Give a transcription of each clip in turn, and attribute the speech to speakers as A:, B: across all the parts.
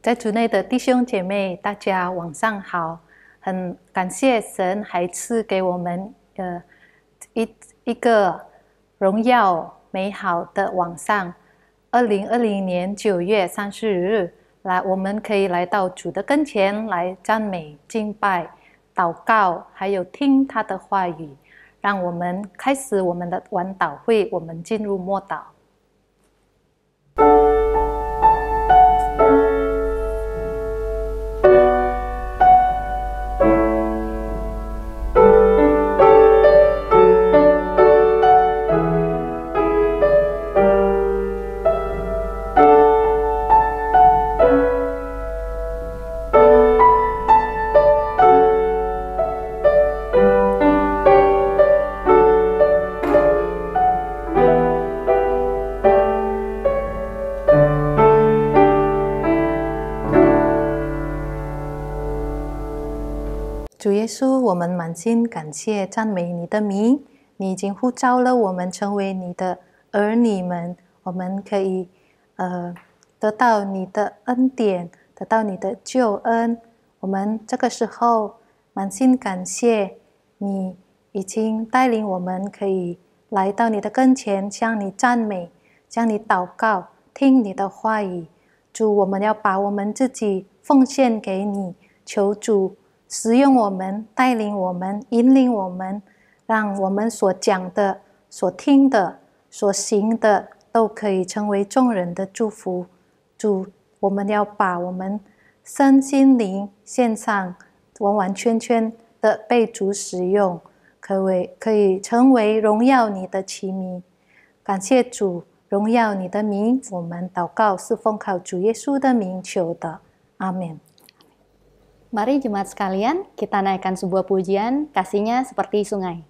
A: 在主内的弟兄姐妹，大家晚上好！很感谢神还赐给我们一个荣耀美好的晚上。2020年9月30日，我们可以来到主的跟前来赞美、敬拜、祷告，还有听他的话语。让我们开始我们的晚祷会，我们进入默祷。主耶稣，我们满心感谢赞美你的名，你已经呼召了我们成为你的儿女们，我们可以得到你的恩典，得到你的救恩。我们这个时候满心感谢你已经带领我们可以来到你的跟前，向你赞美，向你祷告，听你的话语。主，我们要把我们自己奉献给你，求主使用我们，带领我们，引领我们，让我们所讲的、所听的、所行的都可以成为众人的祝福。主，我们要把我们身心灵献上，完完全全的被主使用，可以成为荣耀你的器皿。感谢主，荣耀你的名，我们祷告是奉靠主耶稣的名求的，阿们。
B: Mari jemaat sekalian, kita naikkan sebuah pujian, kasihnya seperti sungai.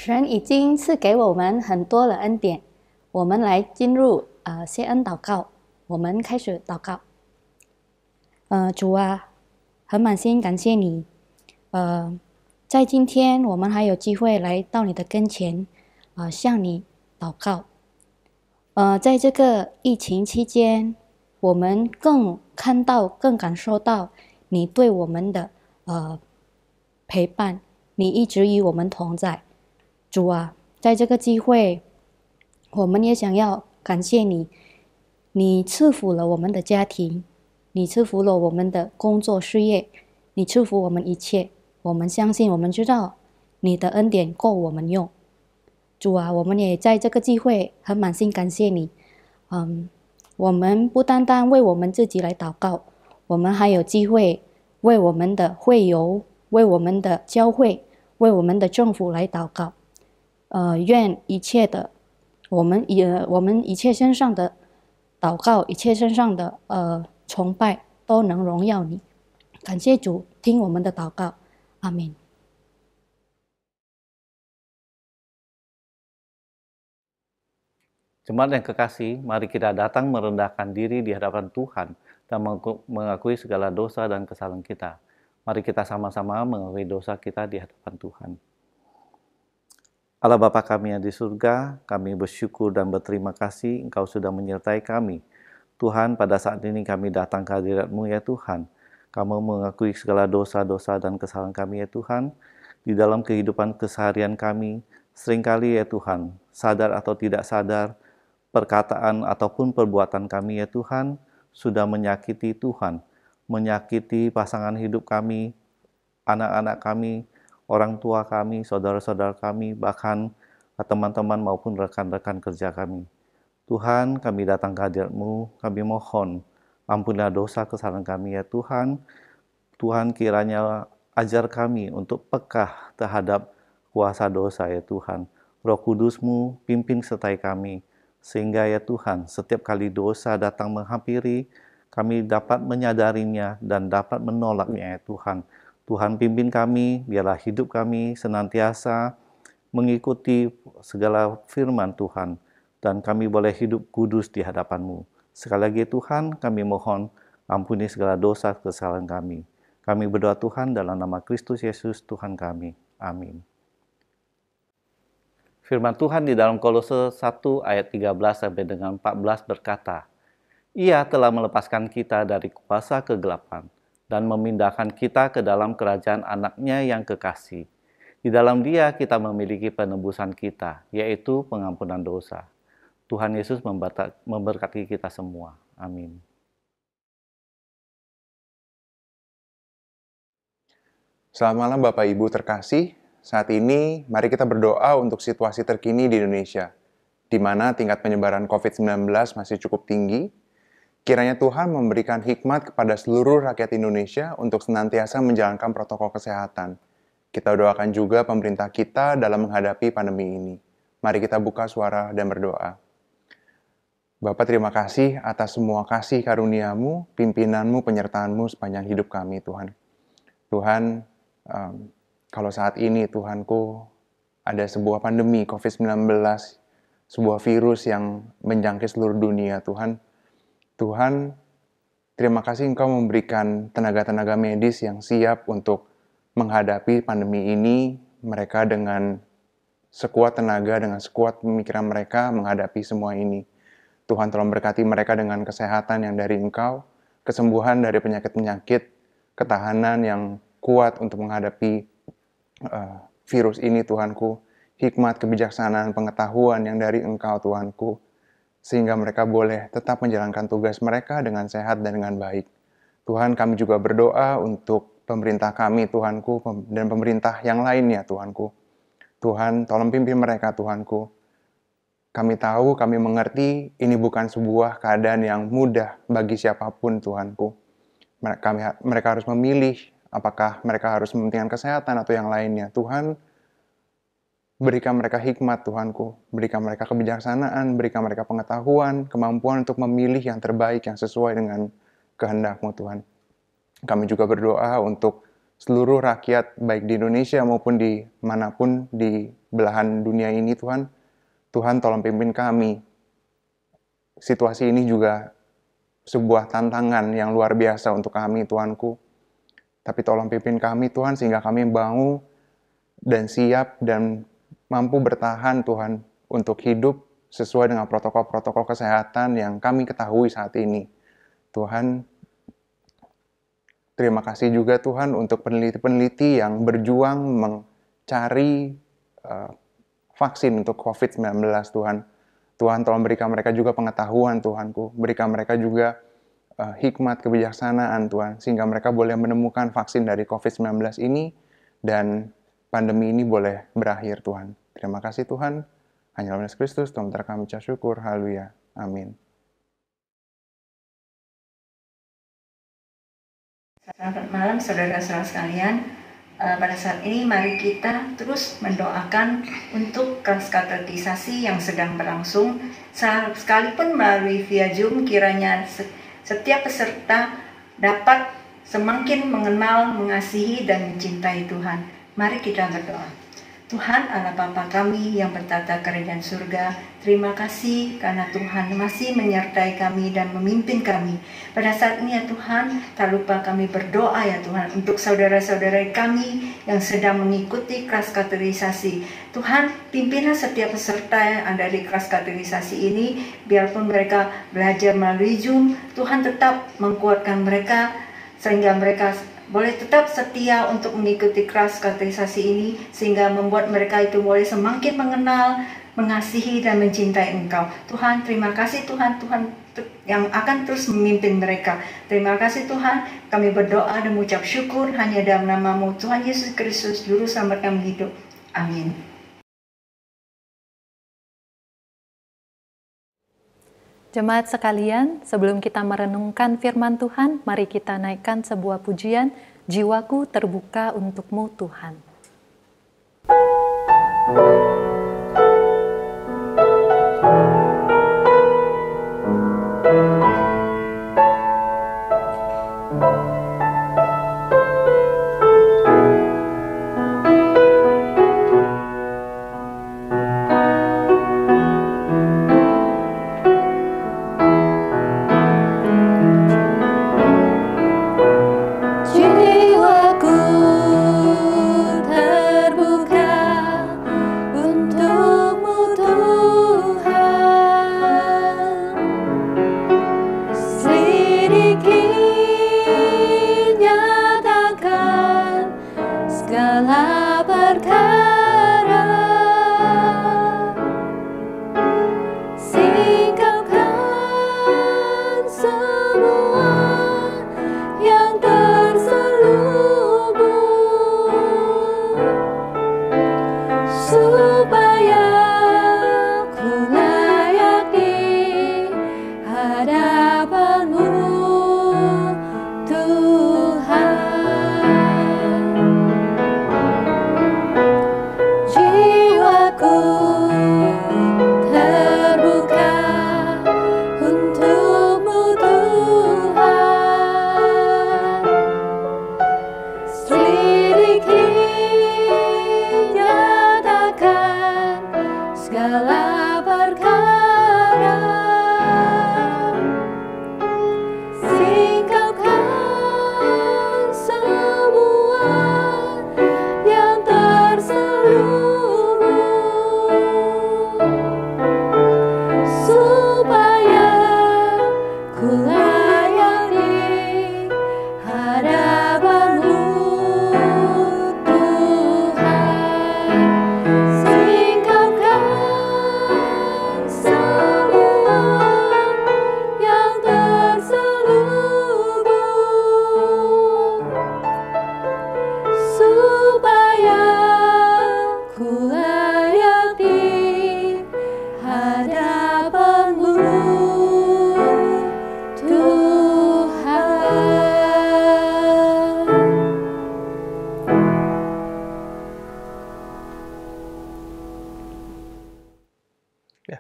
B: 神已经赐给我们很多的恩典，我们来进入谢恩祷告。我们开始祷告。主啊，很满心感谢你，在今天我们还有机会来到你的跟前，向你祷告。在这个疫情期间，我们更看到、更感受到你对我们的陪伴，你一直与我们同在。主啊，在这个机会，我们也想要感谢你，你赐福了我们的家庭，你赐福了我们的工作事业，你赐福我们一切。我们相信，我们知道你的恩典够我们用。主啊，我们也在这个机会很满心感谢你。我们不单单为我们自己来祷告，我们还有机会为我们的会友、为我们的教会、为我们的政府来祷告。愿一切的我们一切身上的祷告，一切身上的崇拜都能荣耀你。感谢主，听我们的祷告，阿们。
C: Jemaat yang kekasih, mari kita datang merendahkan diri di hadapan Tuhan dan mengakui segala dosa dan kesalahan kita. Mari kita sama-sama mengakui dosa kita di hadapan Tuhan. Allah Bapa kami yang di surga, kami bersyukur dan berterima kasih Engkau sudah menyertai kami. Tuhan, pada saat ini kami datang ke hadirat-Mu ya Tuhan. Kamu mengakui segala dosa-dosa dan kesalahan kami ya Tuhan. Di dalam kehidupan keseharian kami, seringkali ya Tuhan, sadar atau tidak sadar, perkataan ataupun perbuatan kami ya Tuhan, sudah menyakiti Tuhan, menyakiti pasangan hidup kami, anak-anak kami, orang tua kami, saudara-saudara kami, bahkan teman-teman maupun rekan-rekan kerja kami. Tuhan, kami datang ke hadirat-Mu, kami mohon, ampunilah dosa kesalahan kami ya Tuhan. Tuhan kiranya ajar kami untuk pekah terhadap kuasa dosa ya Tuhan. Roh Kudus-Mu pimpin sertai kami, sehingga ya Tuhan, setiap kali dosa datang menghampiri, kami dapat menyadarinya dan dapat menolaknya ya Tuhan. Tuhan pimpin kami, biarlah hidup kami senantiasa mengikuti segala firman Tuhan, dan kami boleh hidup kudus di hadapan-Mu. Sekali lagi Tuhan, kami mohon ampuni segala dosa kesalahan kami. Kami berdoa Tuhan dalam nama Kristus Yesus Tuhan kami. Amin. Firman Tuhan di dalam Kolose 1 ayat 13 sampai dengan 14 berkata, Ia telah melepaskan kita dari kuasa kegelapan dan memindahkan kita ke dalam kerajaan anaknya yang kekasih. Di dalam Dia kita memiliki penebusan kita, yaitu pengampunan dosa. Tuhan Yesus memberkati kita semua. Amin.
D: Selamat malam Bapak Ibu terkasih. Saat ini, mari kita berdoa untuk situasi terkini di Indonesia, di mana tingkat penyebaran COVID-19 masih cukup tinggi. Kiranya Tuhan memberikan hikmat kepada seluruh rakyat Indonesia untuk senantiasa menjalankan protokol kesehatan. Kita doakan juga pemerintah kita dalam menghadapi pandemi ini. Mari kita buka suara dan berdoa. Bapak, terima kasih atas semua kasih karunia-Mu, pimpinan-Mu, penyertaan-Mu sepanjang hidup kami, Tuhan. Tuhan, kalau saat ini Tuhanku ada sebuah pandemi COVID-19, sebuah virus yang menjangkit seluruh dunia Tuhan. Tuhan, terima kasih Engkau memberikan tenaga-tenaga medis yang siap untuk menghadapi pandemi ini. Mereka dengan sekuat tenaga, dengan sekuat pemikiran mereka menghadapi semua ini. Tuhan tolong berkati mereka dengan kesehatan yang dari Engkau, kesembuhan dari penyakit-penyakit, ketahanan yang kuat untuk menghadapi virus ini Tuhanku, hikmat, kebijaksanaan, pengetahuan yang dari Engkau Tuhanku, sehingga mereka boleh tetap menjalankan tugas mereka dengan sehat dan dengan baik. Tuhan, kami juga berdoa untuk pemerintah kami Tuhanku, dan pemerintah yang lainnya Tuhanku. Tuhan, tolong pimpin mereka Tuhanku. Kami tahu, kami mengerti, ini bukan sebuah keadaan yang mudah bagi siapapun Tuhanku. Mereka harus memilih apakah mereka harus mementingkan kesehatan atau yang lainnya. Tuhan, berikan mereka hikmat Tuhanku, berikan mereka kebijaksanaan, berikan mereka pengetahuan, kemampuan untuk memilih yang terbaik, yang sesuai dengan kehendak-Mu Tuhan. Kami juga berdoa untuk seluruh rakyat, baik di Indonesia maupun di manapun di belahan dunia ini Tuhan. Tuhan tolong pimpin kami. Situasi ini juga sebuah tantangan yang luar biasa untuk kami Tuhanku. Tapi tolong pimpin kami Tuhan sehingga kami mau dan siap dan mampu bertahan Tuhan untuk hidup sesuai dengan protokol-protokol kesehatan yang kami ketahui saat ini. Tuhan, terima kasih juga Tuhan untuk peneliti-peneliti yang berjuang mencari vaksin untuk COVID-19 Tuhan. Tuhan tolong berikan mereka juga pengetahuan Tuhanku, berikan mereka juga hikmat, kebijaksanaan Tuhan, sehingga mereka boleh menemukan vaksin dari COVID-19 ini dan pandemi ini boleh berakhir Tuhan. Terima kasih Tuhan, hanya dalam Yesus Kristus, Tuhan kami ucap syukur, haleluya, amin.
E: Selamat malam saudara-saudara sekalian. Pada saat ini mari kita terus mendoakan untuk kelas katekisasi yang sedang berlangsung. Sekalipun melalui via Zoom, kiranya setiap peserta dapat semakin mengenal, mengasihi, dan mencintai Tuhan. Mari kita berdoa. Tuhan Allah Bapa kami yang bertata kerajaan surga, terima kasih karena Tuhan masih menyertai kami dan memimpin kami. Pada saat ini ya Tuhan, tak lupa kami berdoa ya Tuhan untuk saudara-saudara kami yang sedang mengikuti kelas katekisasi. Tuhan, pimpinlah setiap peserta yang ada di kelas katekisasi ini, biarpun mereka belajar melalui Zoom, Tuhan tetap menguatkan mereka sehingga mereka boleh tetap setia untuk mengikuti kelas katekisasi ini, sehingga membuat mereka itu boleh semakin mengenal, mengasihi, dan mencintai Engkau. Tuhan, terima kasih Tuhan yang akan terus memimpin mereka. Terima kasih Tuhan, kami berdoa dan mengucap syukur hanya dalam nama-Mu Tuhan Yesus Kristus, Juru Selamat kami hidup. Amin.
A: Jemaat sekalian, sebelum kita merenungkan firman Tuhan, mari kita naikkan sebuah pujian, Jiwaku Terbuka Untuk-Mu Tuhan.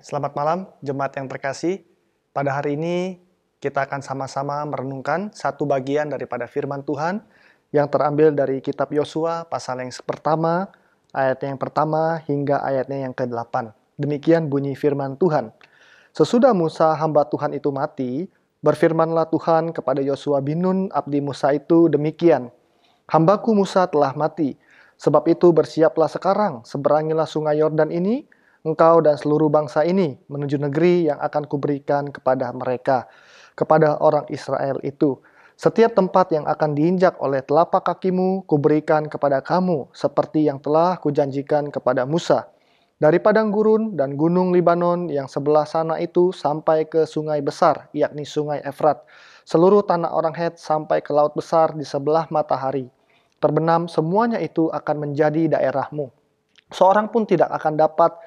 F: Selamat malam, jemaat yang terkasih. Pada hari ini, kita akan sama-sama merenungkan satu bagian daripada firman Tuhan yang terambil dari kitab Yosua, pasal yang pertama, ayatnya yang pertama hingga ayatnya yang ke-8. Demikian bunyi firman Tuhan. Sesudah Musa, hamba Tuhan itu mati, berfirmanlah Tuhan kepada Yosua bin Nun, abdi Musa itu demikian. Hambaku Musa telah mati, sebab itu bersiaplah sekarang, seberangilah sungai Yordan ini, engkau dan seluruh bangsa ini menuju negeri yang akan kuberikan kepada mereka, kepada orang Israel itu. Setiap tempat yang akan diinjak oleh telapak kakimu, kuberikan kepada kamu, seperti yang telah kujanjikan kepada Musa. Dari padang gurun dan gunung Libanon yang sebelah sana itu sampai ke sungai besar, yakni sungai Efrat. Seluruh tanah orang Het sampai ke laut besar di sebelah matahari. Terbenam semuanya itu akan menjadi daerahmu. Seorang pun tidak akan dapat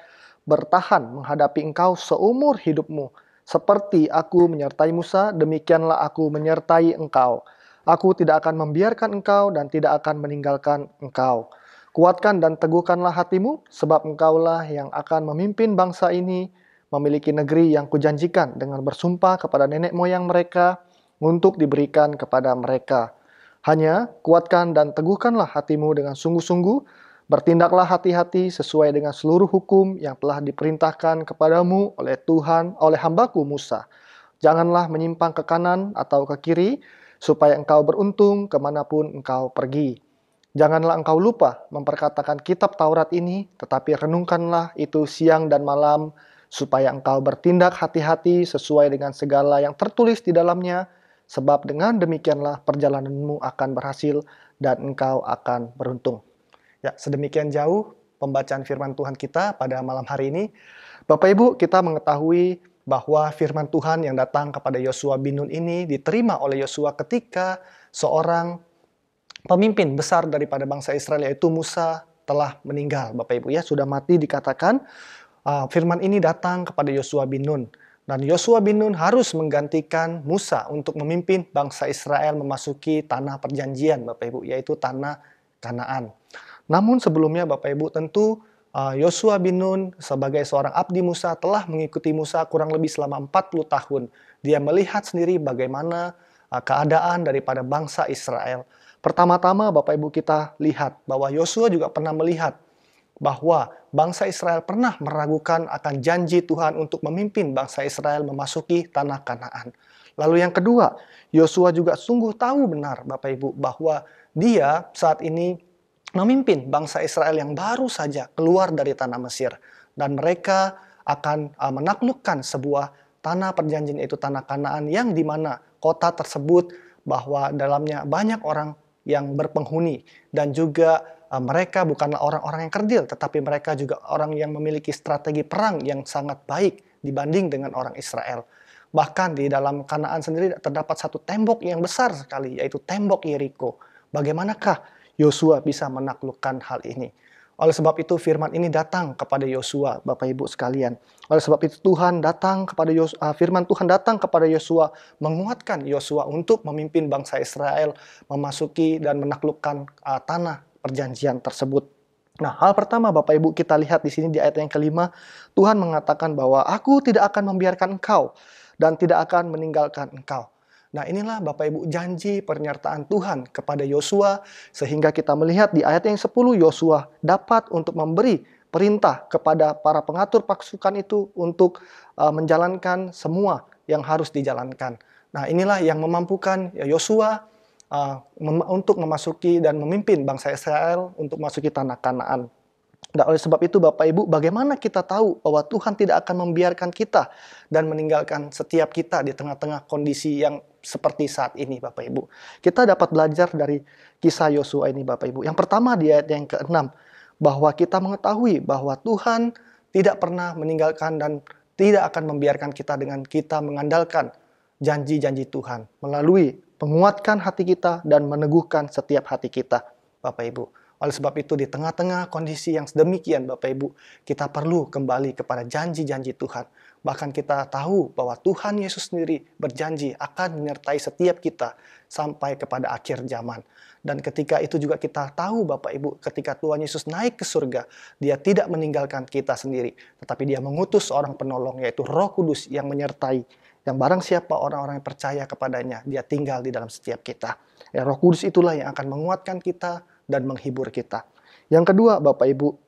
F: bertahan menghadapi engkau seumur hidupmu. Seperti aku menyertai Musa, demikianlah aku menyertai engkau. Aku tidak akan membiarkan engkau dan tidak akan meninggalkan engkau. Kuatkan dan teguhkanlah hatimu, sebab engkaulah yang akan memimpin bangsa ini memiliki negeri yang kujanjikan dengan bersumpah kepada nenek moyang mereka untuk diberikan kepada mereka. Hanya kuatkan dan teguhkanlah hatimu dengan sungguh-sungguh, bertindaklah hati-hati sesuai dengan seluruh hukum yang telah diperintahkan kepadamu oleh Tuhan, oleh hambaku Musa. Janganlah menyimpang ke kanan atau ke kiri, supaya engkau beruntung kemanapun engkau pergi. Janganlah engkau lupa memperkatakan kitab Taurat ini, tetapi renungkanlah itu siang dan malam, supaya engkau bertindak hati-hati sesuai dengan segala yang tertulis di dalamnya, sebab dengan demikianlah perjalananmu akan berhasil dan engkau akan beruntung. Ya, sedemikian jauh pembacaan firman Tuhan kita pada malam hari ini. Bapak Ibu, kita mengetahui bahwa firman Tuhan yang datang kepada Yosua bin Nun ini diterima oleh Yosua ketika seorang pemimpin besar daripada bangsa Israel yaitu Musa telah meninggal. Bapak Ibu ya, sudah mati dikatakan. Firman ini datang kepada Yosua bin Nun. Dan Yosua bin Nun harus menggantikan Musa untuk memimpin bangsa Israel memasuki tanah perjanjian, Bapak Ibu, yaitu tanah Kanaan. Namun sebelumnya Bapak Ibu tentu Yosua bin Nun sebagai seorang abdi Musa telah mengikuti Musa kurang lebih selama 40 tahun. Dia melihat sendiri bagaimana keadaan daripada bangsa Israel. Pertama-tama Bapak Ibu kita lihat bahwa Yosua juga pernah melihat bahwa bangsa Israel pernah meragukan akan janji Tuhan untuk memimpin bangsa Israel memasuki tanah Kanaan. Lalu yang kedua, Yosua juga sungguh tahu benar Bapak Ibu bahwa dia saat ini memimpin bangsa Israel yang baru saja keluar dari tanah Mesir. Dan mereka akan menaklukkan sebuah tanah perjanjian yaitu tanah Kanaan yang dimana kota tersebut bahwa dalamnya banyak orang yang berpenghuni dan juga mereka bukanlah orang-orang yang kerdil, tetapi mereka juga orang yang memiliki strategi perang yang sangat baik dibanding dengan orang Israel. Bahkan di dalam Kanaan sendiri terdapat satu tembok yang besar sekali, yaitu tembok Yeriko. Bagaimanakah Yosua bisa menaklukkan hal ini? Oleh sebab itu firman ini datang kepada Yosua, Bapak Ibu sekalian. Oleh sebab itu firman Tuhan datang kepada Yosua, menguatkan Yosua untuk memimpin bangsa Israel memasuki dan menaklukkan tanah perjanjian tersebut. Nah, hal pertama Bapak Ibu kita lihat di sini di ayat yang kelima, Tuhan mengatakan bahwa aku tidak akan membiarkan engkau dan tidak akan meninggalkan engkau. Nah, inilah Bapak Ibu janji pernyataan Tuhan kepada Yosua, sehingga kita melihat di ayat yang 10 Yosua dapat untuk memberi perintah kepada para pengatur pasukan itu untuk menjalankan semua yang harus dijalankan. Nah, inilah yang memampukan Yosua untuk memasuki dan memimpin bangsa Israel untuk memasuki tanah Kanaan. Dan oleh sebab itu Bapak Ibu, bagaimana kita tahu bahwa Tuhan tidak akan membiarkan kita dan meninggalkan setiap kita di tengah-tengah kondisi yang seperti saat ini Bapak Ibu. Kita dapat belajar dari kisah Yosua ini Bapak Ibu. Yang pertama di ayat yang ke-6, bahwa kita mengetahui bahwa Tuhan tidak pernah meninggalkan dan tidak akan membiarkan kita dengan kita mengandalkan janji-janji Tuhan melalui menguatkan hati kita dan meneguhkan setiap hati kita Bapak Ibu. Oleh sebab itu di tengah-tengah kondisi yang sedemikian Bapak Ibu, kita perlu kembali kepada janji-janji Tuhan. Bahkan kita tahu bahwa Tuhan Yesus sendiri berjanji akan menyertai setiap kita sampai kepada akhir zaman. Dan ketika itu juga kita tahu Bapak Ibu, ketika Tuhan Yesus naik ke surga, Dia tidak meninggalkan kita sendiri, tetapi Dia mengutus seorang penolong yaitu Roh Kudus yang menyertai. Yang barang siapa orang-orang yang percaya kepadanya, Dia tinggal di dalam setiap kita. Ya, Roh Kudus itulah yang akan menguatkan kita dan menghibur kita. Yang kedua Bapak Ibu,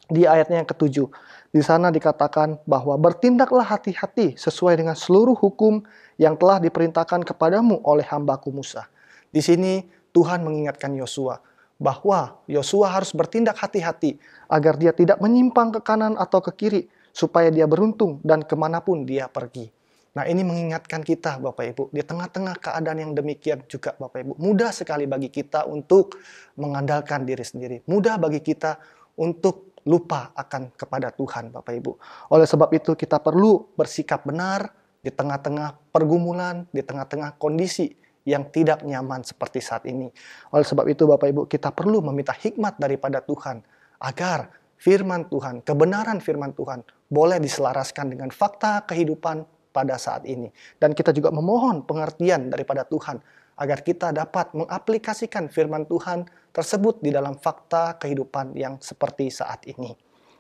F: di ayatnya yang ke-7, di sana dikatakan bahwa bertindaklah hati-hati sesuai dengan seluruh hukum yang telah diperintahkan kepadamu oleh hambaku Musa. Di sini Tuhan mengingatkan Yosua bahwa Yosua harus bertindak hati-hati agar dia tidak menyimpang ke kanan atau ke kiri, supaya dia beruntung dan kemanapun dia pergi. Nah, ini mengingatkan kita Bapak Ibu, di tengah-tengah keadaan yang demikian juga Bapak Ibu, mudah sekali bagi kita untuk mengandalkan diri sendiri. Mudah bagi kita untuk lupa akan kepada Tuhan, Bapak Ibu. Oleh sebab itu kita perlu bersikap benar di tengah-tengah pergumulan, di tengah-tengah kondisi yang tidak nyaman seperti saat ini. Oleh sebab itu Bapak Ibu, kita perlu meminta hikmat daripada Tuhan agar firman Tuhan, kebenaran firman Tuhan boleh diselaraskan dengan fakta kehidupan pada saat ini. Dan kita juga memohon pengertian daripada Tuhan agar kita dapat mengaplikasikan firman Tuhan tersebut di dalam fakta kehidupan yang seperti saat ini.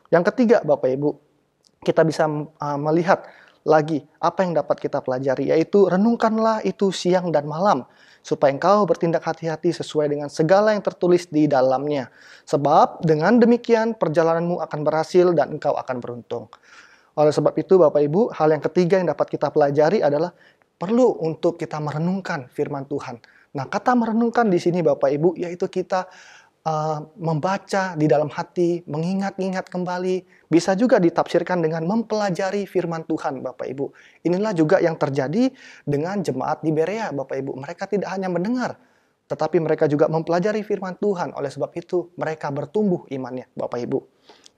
F: Yang ketiga Bapak Ibu, kita bisa melihat lagi apa yang dapat kita pelajari, yaitu renungkanlah itu siang dan malam, supaya engkau bertindak hati-hati sesuai dengan segala yang tertulis di dalamnya. Sebab dengan demikian perjalananmu akan berhasil dan engkau akan beruntung. Oleh sebab itu Bapak Ibu, hal yang ketiga yang dapat kita pelajari adalah perlu untuk kita merenungkan firman Tuhan. Nah, kata merenungkan di sini Bapak Ibu, yaitu kita membaca di dalam hati, mengingat-ingat kembali. Bisa juga ditafsirkan dengan mempelajari firman Tuhan Bapak Ibu. Inilah juga yang terjadi dengan jemaat di Berea Bapak Ibu. Mereka tidak hanya mendengar, tetapi mereka juga mempelajari firman Tuhan. Oleh sebab itu mereka bertumbuh imannya Bapak Ibu.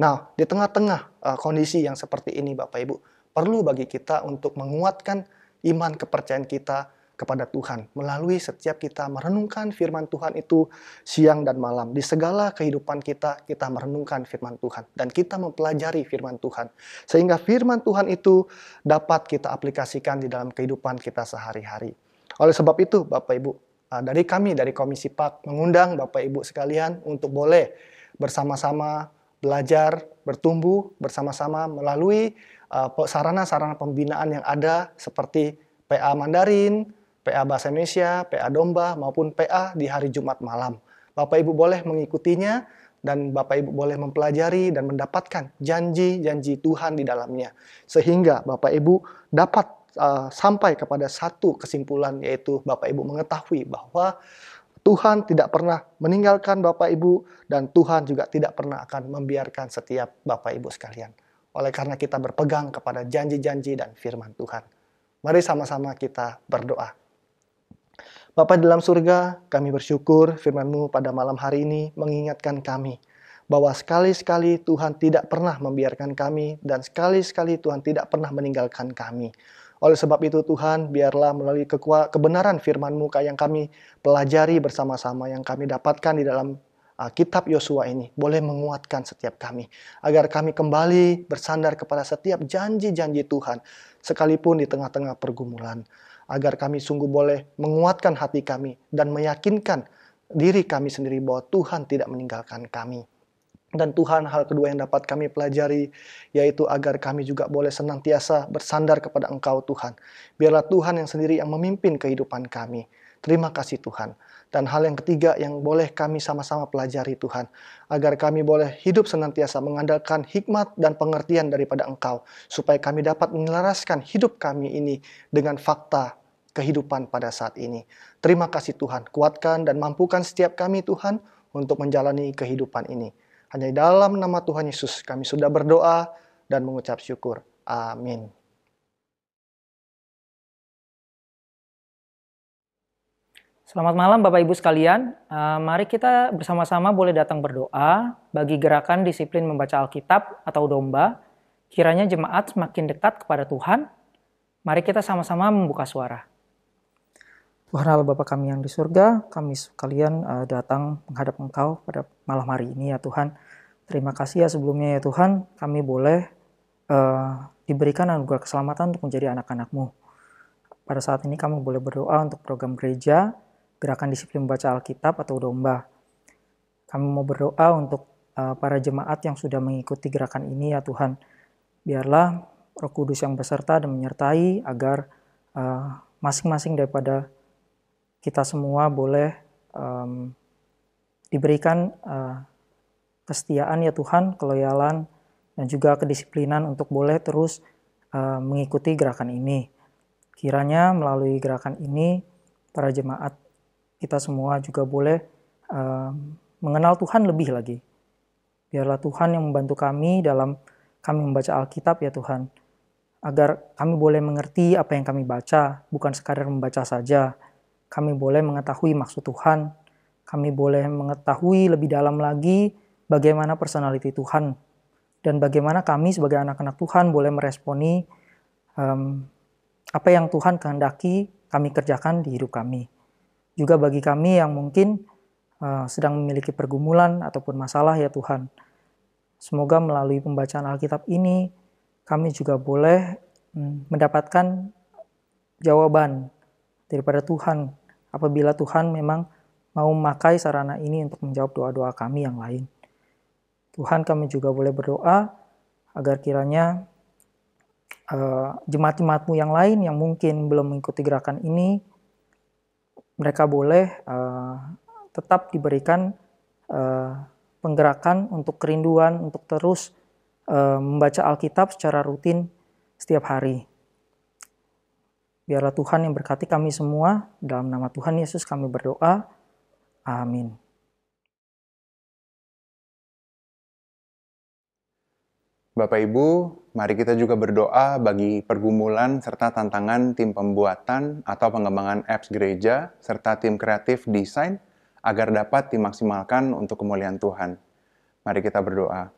F: Nah, di tengah-tengah kondisi yang seperti ini Bapak Ibu, perlu bagi kita untuk menguatkan iman kepercayaan kita kepada Tuhan melalui setiap kita merenungkan firman Tuhan itu siang dan malam. Di segala kehidupan kita merenungkan firman Tuhan dan kita mempelajari firman Tuhan sehingga firman Tuhan itu dapat kita aplikasikan di dalam kehidupan kita sehari-hari. Oleh sebab itu Bapak Ibu, dari kami dari Komisi PAK mengundang Bapak Ibu sekalian untuk boleh bersama-sama belajar, bertumbuh bersama-sama melalui sarana-sarana pembinaan yang ada seperti PA Mandarin, PA Bahasa Indonesia, PA Domba, maupun PA di hari Jumat malam. Bapak Ibu boleh mengikutinya dan Bapak Ibu boleh mempelajari dan mendapatkan janji-janji Tuhan di dalamnya. Sehingga Bapak Ibu dapat sampai kepada satu kesimpulan, yaitu Bapak Ibu mengetahui bahwa Tuhan tidak pernah meninggalkan Bapak Ibu dan Tuhan juga tidak pernah akan membiarkan setiap Bapak Ibu sekalian. Oleh karena kita berpegang kepada janji-janji dan firman Tuhan. Mari sama-sama kita berdoa. Bapa di dalam surga, kami bersyukur firman-Mu pada malam hari ini mengingatkan kami bahwa sekali-sekali Tuhan tidak pernah membiarkan kami dan sekali-sekali Tuhan tidak pernah meninggalkan kami. Oleh sebab itu Tuhan, biarlah melalui kebenaran firman-Mu yang kami pelajari bersama-sama, yang kami dapatkan di dalam kitab Yosua ini, boleh menguatkan setiap kami. Agar kami kembali bersandar kepada setiap janji-janji Tuhan, sekalipun di tengah-tengah pergumulan. Agar kami sungguh boleh menguatkan hati kami dan meyakinkan diri kami sendiri bahwa Tuhan tidak meninggalkan kami. Dan Tuhan, hal kedua yang dapat kami pelajari, yaitu agar kami juga boleh senantiasa bersandar kepada Engkau Tuhan. Biarlah Tuhan yang sendiri yang memimpin kehidupan kami. Terima kasih Tuhan. Dan hal yang ketiga yang boleh kami sama-sama pelajari Tuhan, agar kami boleh hidup senantiasa mengandalkan hikmat dan pengertian daripada Engkau, supaya kami dapat menyelaraskan hidup kami ini dengan fakta kehidupan pada saat ini. Terima kasih Tuhan, kuatkan dan mampukan setiap kami Tuhan untuk menjalani kehidupan ini. Hanya di dalam nama Tuhan Yesus kami sudah berdoa dan mengucap syukur. Amin.
G: Selamat malam Bapak Ibu sekalian. Mari kita bersama-sama boleh datang berdoa bagi gerakan disiplin membaca Alkitab atau domba. Kiranya jemaat semakin dekat kepada Tuhan. Mari kita sama-sama membuka suara. Tuhan Allah Bapa kami yang di surga, kami sekalian datang menghadap Engkau pada malam hari ini ya Tuhan. Terima kasih ya sebelumnya ya Tuhan, kami boleh diberikan anugerah keselamatan untuk menjadi anak-anak-Mu. Pada saat ini kami boleh berdoa untuk program gereja, gerakan disiplin membaca Alkitab atau domba. Kami mau berdoa untuk para jemaat yang sudah mengikuti gerakan ini ya Tuhan. Biarlah Roh Kudus yang beserta dan menyertai agar masing-masing daripada kita semua boleh diberikan kesetiaan ya Tuhan, keloyalan, dan juga kedisiplinan untuk boleh terus mengikuti gerakan ini. Kiranya melalui gerakan ini, para jemaat kita semua juga boleh mengenal Tuhan lebih lagi. Biarlah Tuhan yang membantu kami dalam kami membaca Alkitab ya Tuhan, agar kami boleh mengerti apa yang kami baca, bukan sekadar membaca saja. Kami boleh mengetahui maksud Tuhan, kami boleh mengetahui lebih dalam lagi bagaimana personality Tuhan dan bagaimana kami sebagai anak-anak Tuhan boleh meresponi apa yang Tuhan kehendaki kami kerjakan di hidup kami. Juga bagi kami yang mungkin sedang memiliki pergumulan ataupun masalah ya Tuhan. Semoga melalui pembacaan Alkitab ini kami juga boleh mendapatkan jawaban daripada Tuhan apabila Tuhan memang mau memakai sarana ini untuk menjawab doa-doa kami yang lain. Tuhan, kami juga boleh berdoa agar kiranya jemaat-jemaat-Mu yang lain yang mungkin belum mengikuti gerakan ini, mereka boleh tetap diberikan penggerakan untuk kerinduan, untuk terus membaca Alkitab secara rutin setiap hari. Biarlah Tuhan yang berkati kami semua, dalam nama Tuhan Yesus kami berdoa. Amin.
D: Bapak Ibu, mari kita juga berdoa bagi pergumulan serta tantangan tim pembuatan atau pengembangan apps gereja serta tim kreatif desain agar dapat dimaksimalkan untuk kemuliaan Tuhan. Mari kita berdoa.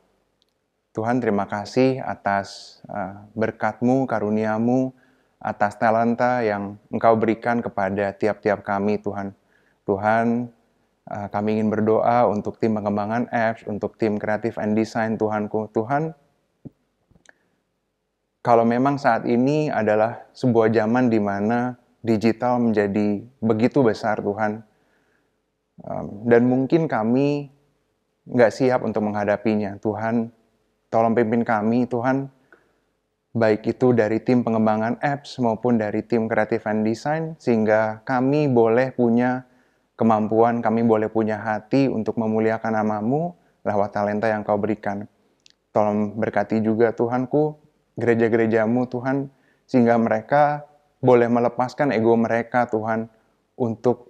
D: Tuhan, terima kasih atas berkat-Mu, karunia-Mu, atas talenta yang Engkau berikan kepada tiap-tiap kami, Tuhan. Tuhan, kami ingin berdoa untuk tim pengembangan apps, untuk tim kreatif and design, Tuhanku. Tuhan, kalau memang saat ini adalah sebuah zaman di mana digital menjadi begitu besar, Tuhan, dan mungkin kami nggak siap untuk menghadapinya, Tuhan, tolong pimpin kami, Tuhan, baik itu dari tim pengembangan apps maupun dari tim kreatif and design, sehingga kami boleh punya kemampuan, kami boleh punya hati untuk memuliakan nama-Mu lewat talenta yang Kau berikan. Tolong berkati juga, Tuhanku, gereja-gereja-Mu, Tuhan, sehingga mereka boleh melepaskan ego mereka, Tuhan, untuk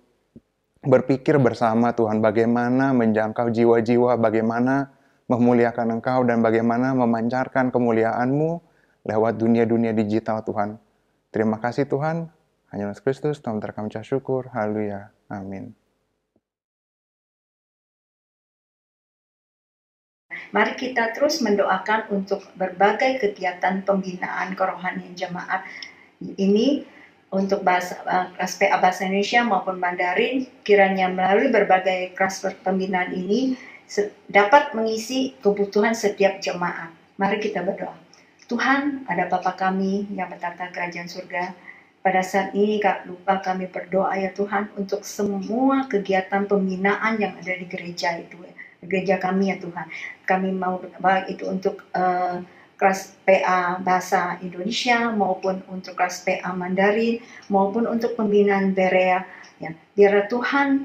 D: berpikir bersama, Tuhan, bagaimana menjangkau jiwa-jiwa, bagaimana memuliakan Engkau, dan bagaimana memancarkan kemuliaan-Mu lewat dunia-dunia digital, Tuhan. Terima kasih, Tuhan. Hanya Yesus Kristus, Tuhan kami ucap syukur. Haleluya. Amin.
E: Mari kita terus mendoakan untuk berbagai kegiatan pembinaan kerohanian jemaat ini untuk kelas PA Bahasa Indonesia maupun Mandarin, kiranya melalui berbagai kelas pembinaan ini dapat mengisi kebutuhan setiap jemaat. Mari kita berdoa. Tuhan, ada Bapa kami yang bertata kerajaan surga. Pada saat ini lupa kami berdoa ya Tuhan untuk semua kegiatan pembinaan yang ada di gereja itu, gereja kami ya Tuhan. Kami mau baik itu untuk kelas PA Bahasa Indonesia maupun untuk kelas PA Mandarin maupun untuk pembinaan Berea. Ya, biarlah Tuhan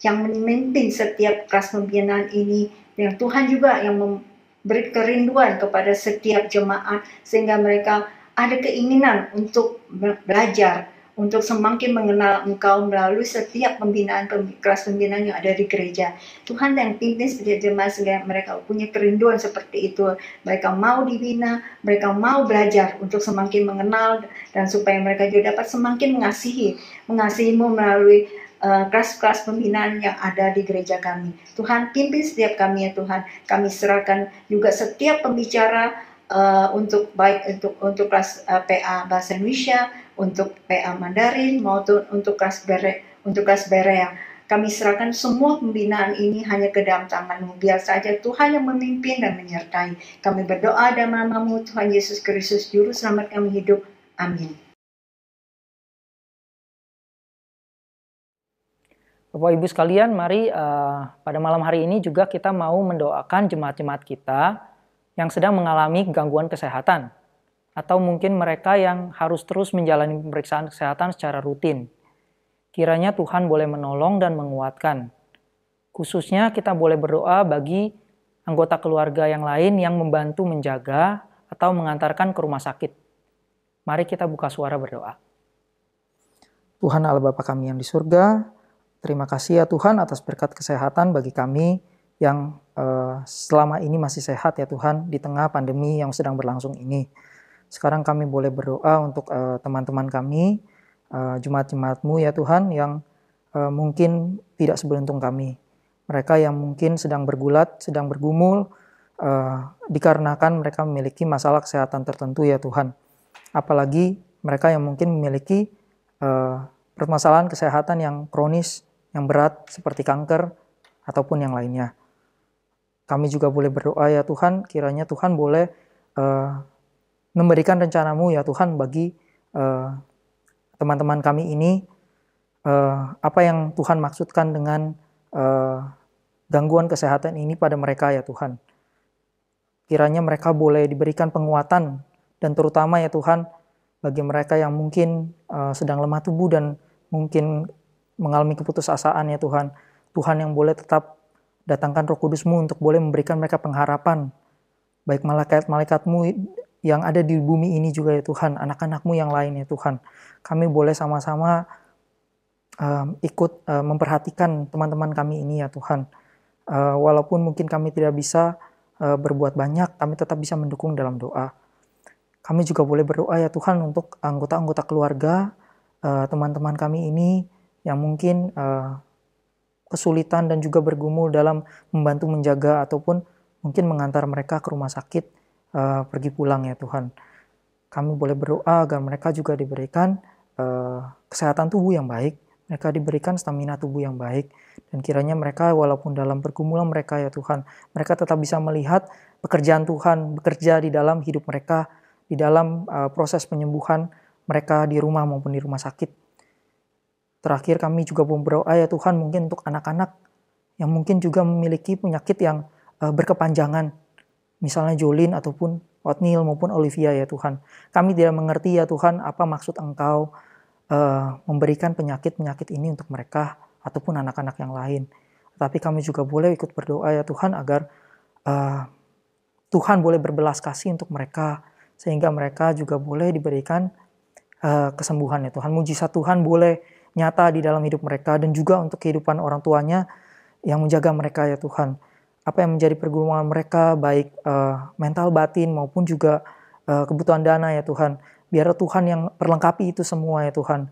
E: yang memimpin setiap kelas pembinaan ini, yang Tuhan juga yang memberi kerinduan kepada setiap jemaat sehingga mereka ada keinginan untuk belajar, untuk semakin mengenal Engkau melalui setiap pembinaan, kelas pembinaan yang ada di gereja. Tuhan yang pimpin setiap jemaat sehingga mereka punya kerinduan seperti itu. Mereka mau dibina, mereka mau belajar untuk semakin mengenal dan supaya mereka juga dapat semakin mengasihi-Mu melalui kelas-kelas pembinaan yang ada di gereja kami. Tuhan pimpin setiap kami ya Tuhan. Kami serahkan juga setiap pembicara untuk baik untuk kelas PA Bahasa Indonesia, untuk PA Mandarin maupun untuk kelas Berea. Kami serahkan semua pembinaan ini hanya ke dalam tangan-Mu. Biar saja Tuhan yang memimpin dan menyertai. Kami berdoa dalam nama-Mu Tuhan Yesus Kristus Juru Selamat kami hidup. Amin.
G: Bapak Ibu sekalian, mari pada malam hari ini juga kita mau mendoakan jemaat-jemaat kita yang sedang mengalami gangguan kesehatan, atau mungkin mereka yang harus terus menjalani pemeriksaan kesehatan secara rutin. Kiranya Tuhan boleh menolong dan menguatkan. Khususnya kita boleh berdoa bagi anggota keluarga yang lain yang membantu menjaga atau mengantarkan ke rumah sakit. Mari kita buka suara berdoa. Tuhan Allah Bapa kami yang di surga, terima kasih ya Tuhan atas berkat kesehatan bagi kami yang selama ini masih sehat ya Tuhan di tengah pandemi yang sedang berlangsung ini. Sekarang kami boleh berdoa untuk teman-teman kami, jemaat-jemaat-Mu ya Tuhan yang mungkin tidak seberuntung kami. Mereka yang mungkin sedang bergulat, sedang bergumul dikarenakan mereka memiliki masalah kesehatan tertentu ya Tuhan. Apalagi mereka yang mungkin memiliki permasalahan kesehatan yang kronis, yang berat seperti kanker ataupun yang lainnya. Kami juga boleh berdoa ya Tuhan, kiranya Tuhan boleh memberikan rencana-Mu ya Tuhan bagi teman-teman kami ini, apa yang Tuhan maksudkan dengan gangguan kesehatan ini pada mereka ya Tuhan. Kiranya mereka boleh diberikan penguatan dan terutama ya Tuhan bagi mereka yang mungkin sedang lemah tubuh dan mungkin mengalami keputusasaan ya Tuhan. Tuhan yang boleh tetap datangkan Roh Kudus-Mu untuk boleh memberikan mereka pengharapan. Baik malaikat-malaikat-Mu yang ada di bumi ini juga ya Tuhan, anak-anak-Mu yang lain ya Tuhan. Kami boleh sama-sama ikut memperhatikan teman-teman kami ini ya Tuhan. Walaupun mungkin kami tidak bisa berbuat banyak, kami tetap bisa mendukung dalam doa. Kami juga boleh berdoa ya Tuhan untuk anggota-anggota keluarga, teman-teman kami ini yang mungkin kesulitan dan juga bergumul dalam membantu menjaga ataupun mungkin mengantar mereka ke rumah sakit pergi pulang ya Tuhan. Kami boleh berdoa agar mereka juga diberikan kesehatan tubuh yang baik, mereka diberikan stamina tubuh yang baik, dan kiranya mereka walaupun dalam pergumulan mereka ya Tuhan, mereka tetap bisa melihat pekerjaan Tuhan bekerja di dalam hidup mereka, di dalam proses penyembuhan mereka di rumah maupun di rumah sakit. Terakhir kami juga berdoa ya Tuhan mungkin untuk anak-anak yang mungkin juga memiliki penyakit yang berkepanjangan, misalnya Jolin ataupun Otniel maupun Olivia ya Tuhan. Kami tidak mengerti ya Tuhan apa maksud Engkau memberikan penyakit-penyakit ini untuk mereka ataupun anak-anak yang lain. Tapi kami juga boleh ikut berdoa ya Tuhan agar Tuhan boleh berbelas kasih untuk mereka, sehingga mereka juga boleh diberikan kesembuhan ya Tuhan. Mujizat Tuhan boleh nyata di dalam hidup mereka dan juga untuk kehidupan orang tuanya yang menjaga mereka ya Tuhan. Apa yang menjadi pergumulan mereka baik mental batin maupun juga kebutuhan dana ya Tuhan. Biar Tuhan yang perlengkapi itu semua ya Tuhan.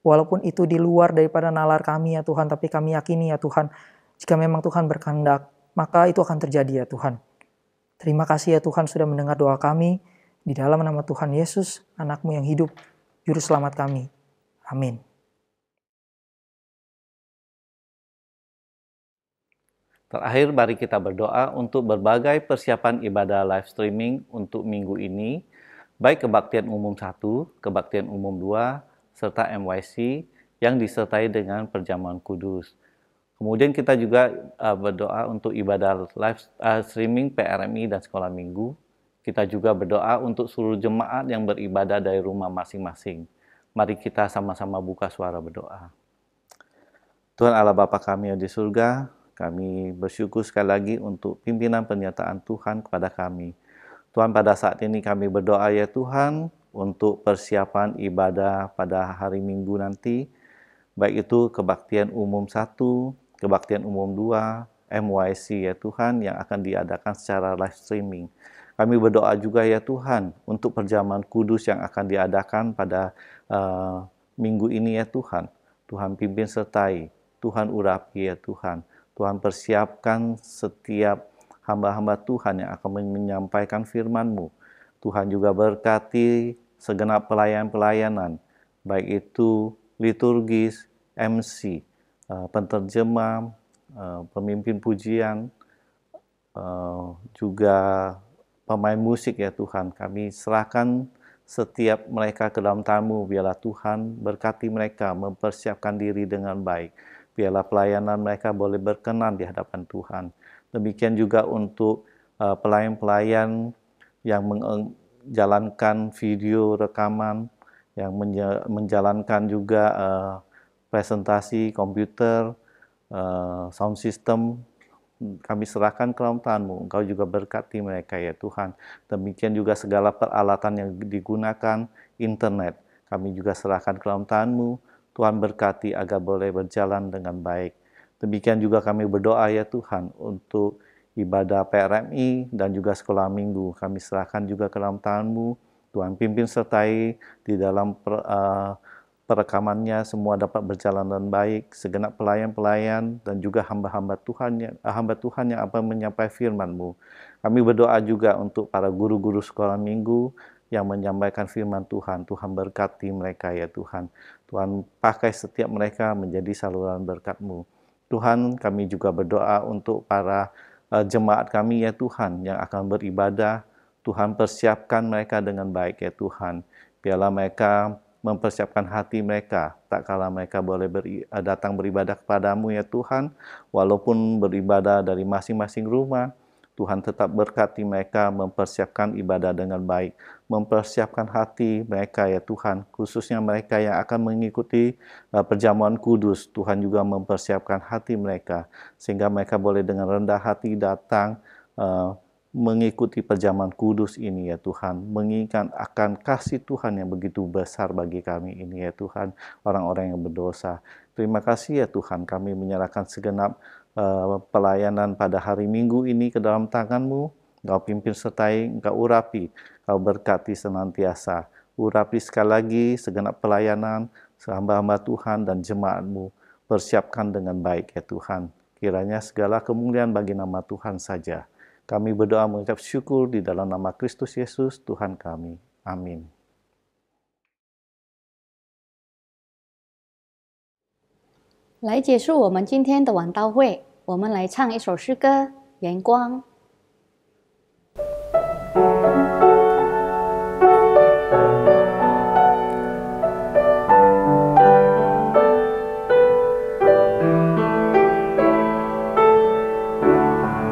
G: Walaupun itu di luar daripada nalar kami ya Tuhan, tapi kami yakini ya Tuhan, jika memang Tuhan berkehendak, maka itu akan terjadi ya Tuhan. Terima kasih ya Tuhan sudah mendengar doa kami, di dalam nama Tuhan Yesus, anak-Mu yang hidup, Juru Selamat kami. Amin.
C: Terakhir, mari kita berdoa untuk berbagai persiapan ibadah live streaming untuk minggu ini, baik kebaktian umum 1, kebaktian umum 2, serta MYC yang disertai dengan perjamuan kudus. Kemudian kita juga berdoa untuk ibadah live streaming PRMI dan sekolah minggu. Kita juga berdoa untuk seluruh jemaat yang beribadah dari rumah masing-masing. Mari kita sama-sama buka suara berdoa. Tuhan Allah Bapa kami yang di surga, kami bersyukur sekali lagi untuk pimpinan penyertaan Tuhan kepada kami. Tuhan, pada saat ini kami berdoa ya Tuhan, untuk persiapan ibadah pada hari Minggu nanti, baik itu kebaktian umum 1, kebaktian umum 2, MYC ya Tuhan yang akan diadakan secara live streaming. Kami berdoa juga ya Tuhan untuk perjamuan kudus yang akan diadakan pada minggu ini ya Tuhan. Tuhan pimpin sertai, Tuhan urapi ya Tuhan. Tuhan persiapkan setiap hamba-hamba Tuhan yang akan menyampaikan firman-Mu. Tuhan juga berkati segenap pelayan-pelayanan, baik itu liturgis, MC, penterjemah, pemimpin pujian, juga pemain musik ya Tuhan. Kami serahkan setiap mereka ke dalam tamu, biarlah Tuhan berkati mereka, mempersiapkan diri dengan baik. Biarlah pelayanan mereka boleh berkenan di hadapan Tuhan. Demikian juga untuk pelayan-pelayan yang menjalankan video rekaman, yang menjalankan juga presentasi komputer, sound system, kami serahkan ke dalam tangan-Mu. Engkau juga berkati mereka ya Tuhan. Demikian juga segala peralatan yang digunakan, internet, kami juga serahkan ke dalam tangan-Mu. Tuhan berkati agar boleh berjalan dengan baik. Demikian juga kami berdoa ya Tuhan untuk ibadah PRMI dan juga sekolah minggu. Kami serahkan juga ke dalam tangan-Mu. Tuhan pimpin sertai di dalam perekamannya semua dapat berjalan dengan baik, segenap pelayan-pelayan dan juga hamba-hamba Tuhan yang akan menyampaikan firman-Mu. Kami berdoa juga untuk para guru-guru sekolah minggu yang menyampaikan firman Tuhan. Tuhan berkati mereka ya Tuhan. Tuhan pakai setiap mereka menjadi saluran berkat-Mu. Tuhan, kami juga berdoa untuk para jemaat kami ya Tuhan yang akan beribadah. Tuhan persiapkan mereka dengan baik ya Tuhan. Biarlah mereka mempersiapkan hati mereka tak kala mereka boleh datang beribadah kepadamu ya Tuhan. Walaupun beribadah dari masing-masing rumah, Tuhan tetap berkati mereka mempersiapkan ibadah dengan baik, mempersiapkan hati mereka ya Tuhan, khususnya mereka yang akan mengikuti perjamuan kudus. Tuhan juga mempersiapkan hati mereka, sehingga mereka boleh dengan rendah hati datang mengikuti perjamuan kudus ini ya Tuhan, mengingat akan kasih Tuhan yang begitu besar bagi kami ini ya Tuhan, orang-orang yang berdosa. Terima kasih ya Tuhan, kami menyerahkan segenap pelayanan pada hari Minggu ini ke dalam tangan-Mu. Engkau pimpin sertai, Engkau urapi, Engkau berkati senantiasa. Urapi sekali lagi segenap pelayanan, hamba-hamba Tuhan dan jemaat-Mu. Persiapkan dengan baik ya Tuhan. Kiranya segala kemuliaan bagi nama Tuhan saja. Kami berdoa mengucap syukur di dalam nama Kristus Yesus, Tuhan kami. Amin.
B: 来结束我们今天的晚祷会，我们来唱一首诗歌《阳光》。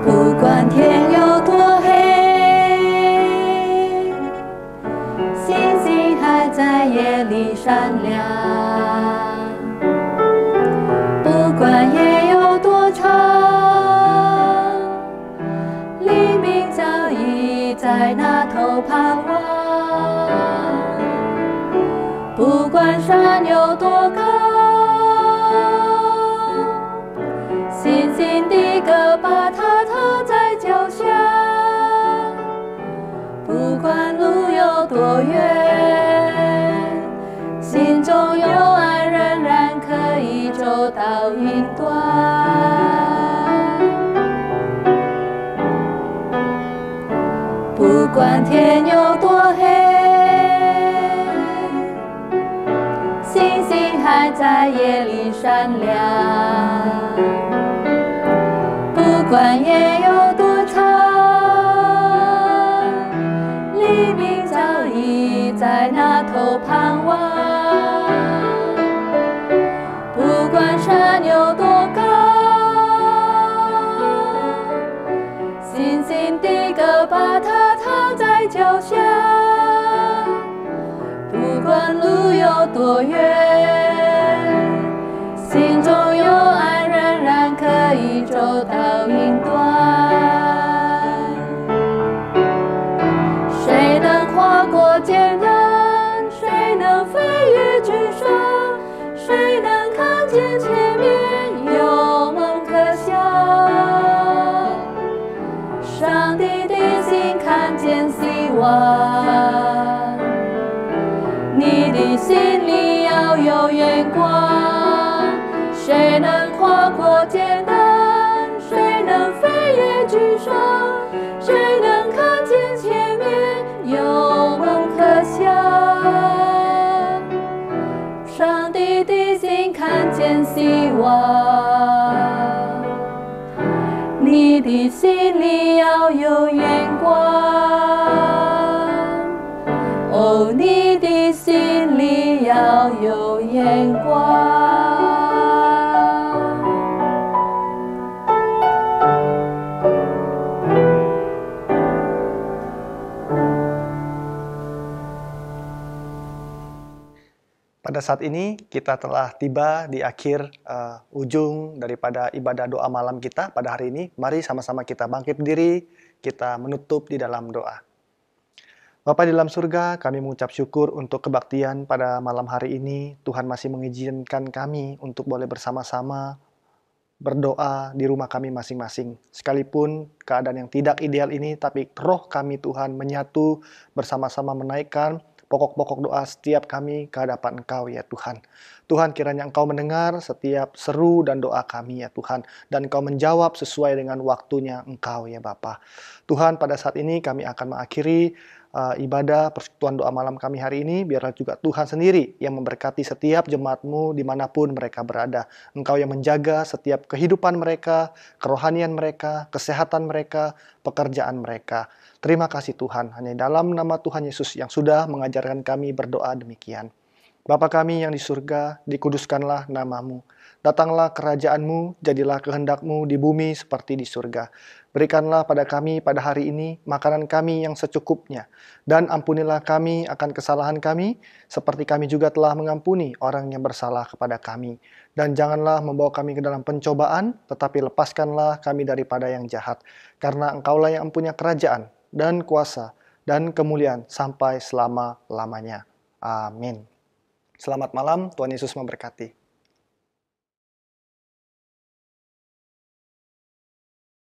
B: 不管天有多黑，星星还在夜里闪亮。 不管夜有多长，黎明早已在那头盼望。不管山有多高，星星的歌把它踏在脚下。不管路有多远，心中有爱仍然可以走到云端。不管天有多黑，星星还在夜里闪亮。不管夜有多长，黎明早已在那头盼望。 不管山有多高，星星的歌把它踏在脚下。不管路有多远，心中有爱仍然可以走到云端。谁能跨过艰难？谁能飞越巨山？谁能？ 见前面有梦可想，上帝的心看见希望，你的心里要有眼光。谁能跨过艰难？谁能飞越巨山？谁能看见前面有梦可想？上帝的心看见希望，你的心里要有眼光。哦，你的心里要有眼光。
F: Pada saat ini kita telah tiba di akhir ujung daripada ibadah doa malam kita pada hari ini. Mari sama-sama kita bangkit berdiri, kita menutup di dalam doa. Bapa di dalam surga, kami mengucap syukur untuk kebaktian pada malam hari ini. Tuhan masih mengizinkan kami untuk boleh bersama-sama berdoa di rumah kami masing-masing. Sekalipun keadaan yang tidak ideal ini, tapi roh kami Tuhan menyatu bersama-sama menaikkan pokok-pokok doa setiap kami ke hadapan Engkau ya Tuhan. Tuhan, kiranya Engkau mendengar setiap seru dan doa kami ya Tuhan, dan Engkau menjawab sesuai dengan waktunya Engkau ya Bapa. Tuhan, pada saat ini kami akan mengakhiri ibadah persekutuan doa malam kami hari ini. Biarlah juga Tuhan sendiri yang memberkati setiap jemaat-Mu dimanapun mereka berada. Engkau yang menjaga setiap kehidupan mereka, kerohanian mereka, kesehatan mereka, pekerjaan mereka. Terima kasih Tuhan, hanya dalam nama Tuhan Yesus yang sudah mengajarkan kami berdoa demikian. Bapa kami yang di surga, dikuduskanlah nama-Mu. Datanglah kerajaan-Mu, jadilah kehendak-Mu di bumi seperti di surga. Berikanlah pada kami pada hari ini makanan kami yang secukupnya. Dan ampunilah kami akan kesalahan kami, seperti kami juga telah mengampuni orang yang bersalah kepada kami. Dan janganlah membawa kami ke dalam pencobaan, tetapi lepaskanlah kami daripada yang jahat. Karena Engkaulah yang mempunyai kerajaan, dan kuasa, dan kemuliaan sampai selama-lamanya. Amin. Selamat malam, Tuhan Yesus memberkati.